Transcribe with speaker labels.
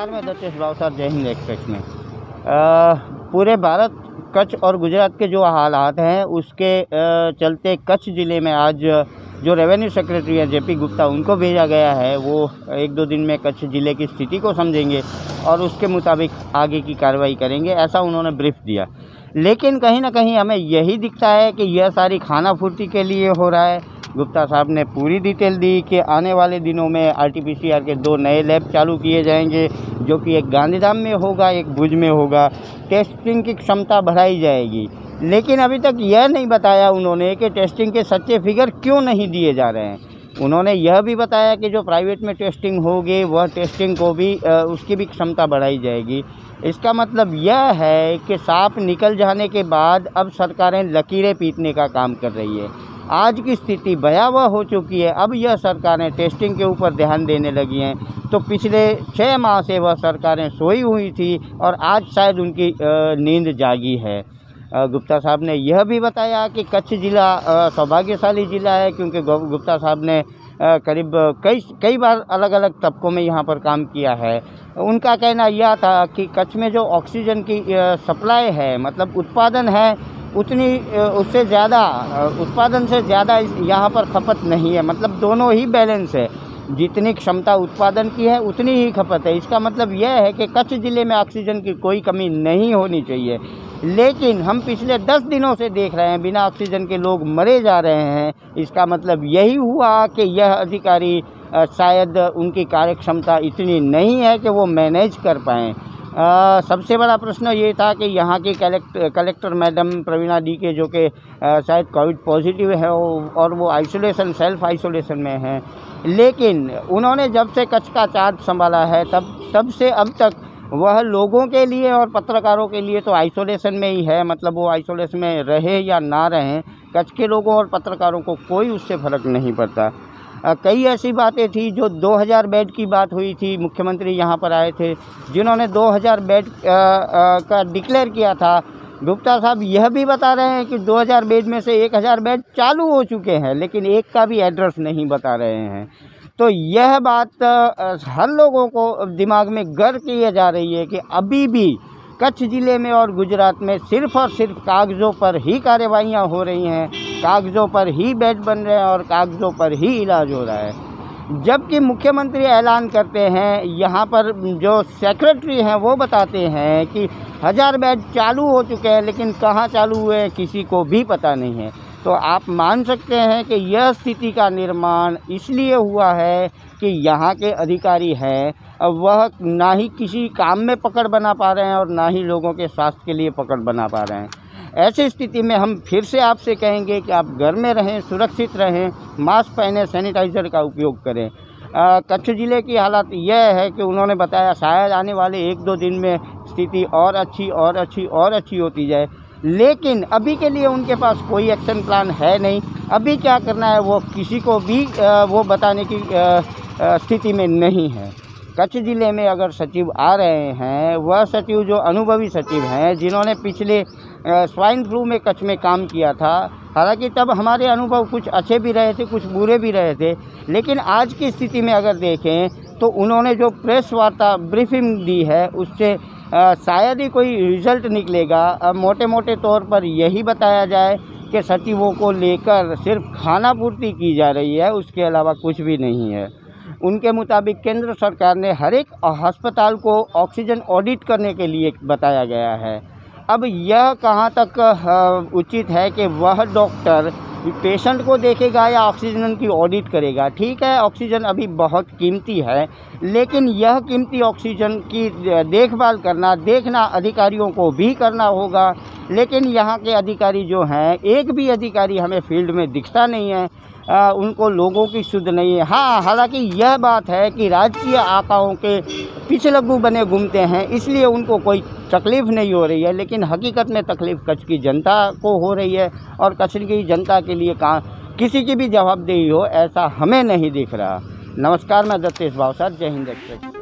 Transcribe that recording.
Speaker 1: नमस्कार, मैं दत्तेश राव सर, जय हिंद एक्सप्रेस में। पूरे भारत, कच्छ और गुजरात के जो हालात हैं उसके चलते कच्छ ज़िले में आज जो रेवेन्यू सेक्रेटरी है जेपी गुप्ता, उनको भेजा गया है। वो 1-2 दिन में कच्छ ज़िले की स्थिति को समझेंगे और उसके मुताबिक आगे की कार्रवाई करेंगे, ऐसा उन्होंने ब्रीफ दिया। लेकिन कहीं ना कहीं हमें यही दिखता है कि यह सारी खाना फूर्ती के लिए हो रहा है। गुप्ता साहब ने पूरी डिटेल दी कि आने वाले दिनों में RT-PCR के 2 नए लैब चालू किए जाएंगे, जो कि एक गांधीधाम में होगा, एक भुज में होगा। टेस्टिंग की क्षमता बढ़ाई जाएगी, लेकिन अभी तक यह नहीं बताया उन्होंने कि टेस्टिंग के सच्चे फिगर क्यों नहीं दिए जा रहे हैं। उन्होंने यह भी बताया कि जो प्राइवेट में टेस्टिंग होगी वह टेस्टिंग को भी उसकी भी क्षमता बढ़ाई जाएगी। इसका मतलब यह है कि सांप निकल जाने के बाद अब सरकारें लकीरें पीटने का काम कर रही है। आज की स्थिति भयावह हो चुकी है। अब यह सरकारें टेस्टिंग के ऊपर ध्यान देने लगी हैं, तो पिछले 6 माह से वह सरकारें सोई हुई थी और आज शायद उनकी नींद जागी है। गुप्ता साहब ने यह भी बताया कि कच्छ ज़िला सौभाग्यशाली ज़िला है, क्योंकि गुप्ता साहब ने करीब कई बार अलग अलग तबकों में यहाँ पर काम किया है। उनका कहना यह था कि कच्छ में जो ऑक्सीजन की सप्लाई है, मतलब उत्पादन है, उतनी उससे ज़्यादा उत्पादन से ज़्यादा यहाँ पर खपत नहीं है। मतलब दोनों ही बैलेंस है, जितनी क्षमता उत्पादन की है उतनी ही खपत है। इसका मतलब यह है कि कच्छ ज़िले में ऑक्सीजन की कोई कमी नहीं होनी चाहिए। लेकिन हम पिछले 10 दिनों से देख रहे हैं बिना ऑक्सीजन के लोग मरे जा रहे हैं। इसका मतलब यही हुआ कि यह अधिकारी शायद उनकी कार्यक्षमता इतनी नहीं है कि वो मैनेज कर पाएँ। सबसे बड़ा प्रश्न ये था कि यहाँ की कलेक्टर मैडम प्रवीणा डी के, जो कि शायद कोविड पॉजिटिव है और वो सेल्फ आइसोलेशन में हैं। लेकिन उन्होंने जब से कच्छ का चार्ज संभाला है तब से अब तक वह लोगों के लिए और पत्रकारों के लिए तो आइसोलेशन में ही है। मतलब वो आइसोलेशन में रहे या ना रहें, कच्छ के लोगों और पत्रकारों को कोई उससे फ़र्क नहीं पड़ता। कई ऐसी बातें थी, जो 2000 बेड की बात हुई थी, मुख्यमंत्री यहाँ पर आए थे जिन्होंने 2000 बेड का डिक्लेयर किया था। गुप्ता साहब यह भी बता रहे हैं कि 2000 बेड में से 1000 बेड चालू हो चुके हैं, लेकिन एक का भी एड्रेस नहीं बता रहे हैं। तो यह बात हर लोगों को दिमाग में गर किए जा रही है कि अभी भी कच्छ ज़िले में और गुजरात में सिर्फ़ और सिर्फ कागज़ों पर ही कार्रवाइयाँ हो रही हैं, कागज़ों पर ही बेड बन रहे हैं और कागज़ों पर ही इलाज हो रहा है। जबकि मुख्यमंत्री ऐलान करते हैं, यहाँ पर जो सेक्रेटरी हैं वो बताते हैं कि 1000 बेड चालू हो चुके हैं, लेकिन कहाँ चालू हुए हैं किसी को भी पता नहीं है। तो आप मान सकते हैं कि यह स्थिति का निर्माण इसलिए हुआ है कि यहाँ के अधिकारी हैं वह ना ही किसी काम में पकड़ बना पा रहे हैं और ना ही लोगों के स्वास्थ्य के लिए पकड़ बना पा रहे हैं। ऐसी स्थिति में हम फिर से आपसे कहेंगे कि आप घर में रहें, सुरक्षित रहें, मास्क पहने, सैनिटाइज़र का उपयोग करें। कच्छ ज़िले की हालत यह है कि उन्होंने बताया शायद आने वाले 1-2 दिन में स्थिति और अच्छी होती जाए, लेकिन अभी के लिए उनके पास कोई एक्शन प्लान है नहीं। अभी क्या करना है वो किसी को भी वो बताने की स्थिति में नहीं है। कच्छ ज़िले में अगर सचिव आ रहे हैं, वह सचिव जो अनुभवी सचिव हैं, जिन्होंने पिछले स्वाइन फ्लू में कच्छ में काम किया था। हालांकि तब हमारे अनुभव कुछ अच्छे भी रहे थे, कुछ बुरे भी रहे थे, लेकिन आज की स्थिति में अगर देखें तो उन्होंने जो प्रेस वार्ता ब्रीफिंग दी है उससे शायद ही कोई रिज़ल्ट निकलेगा। मोटे मोटे तौर पर यही बताया जाए कि सचिवों को लेकर सिर्फ खाना पूर्ति की जा रही है, उसके अलावा कुछ भी नहीं है। उनके मुताबिक केंद्र सरकार ने हर एक अस्पताल को ऑक्सीजन ऑडिट करने के लिए बताया गया है। अब यह कहाँ तक उचित है कि वह डॉक्टर पेशेंट को देखेगा या ऑक्सीजन की ऑडिट करेगा? ठीक है, ऑक्सीजन अभी बहुत कीमती है, लेकिन यह कीमती ऑक्सीजन की देखभाल देखना अधिकारियों को भी करना होगा। लेकिन यहाँ के अधिकारी जो हैं, एक भी अधिकारी हमें फील्ड में दिखता नहीं है। उनको लोगों की सुध नहीं है। हाँ, हालांकि यह बात है कि राजकीय आकाओं के पिछलग्गू बने घूमते हैं, इसलिए उनको कोई तकलीफ़ नहीं हो रही है, लेकिन हकीकत में तकलीफ़ कच्छ की जनता को हो रही है और कच्छ की जनता के लिए किसी की भी जवाबदेही हो ऐसा हमें नहीं दिख रहा। नमस्कार, मैं दत्तेश राव सर, जय हिंद एक्सप्रेस।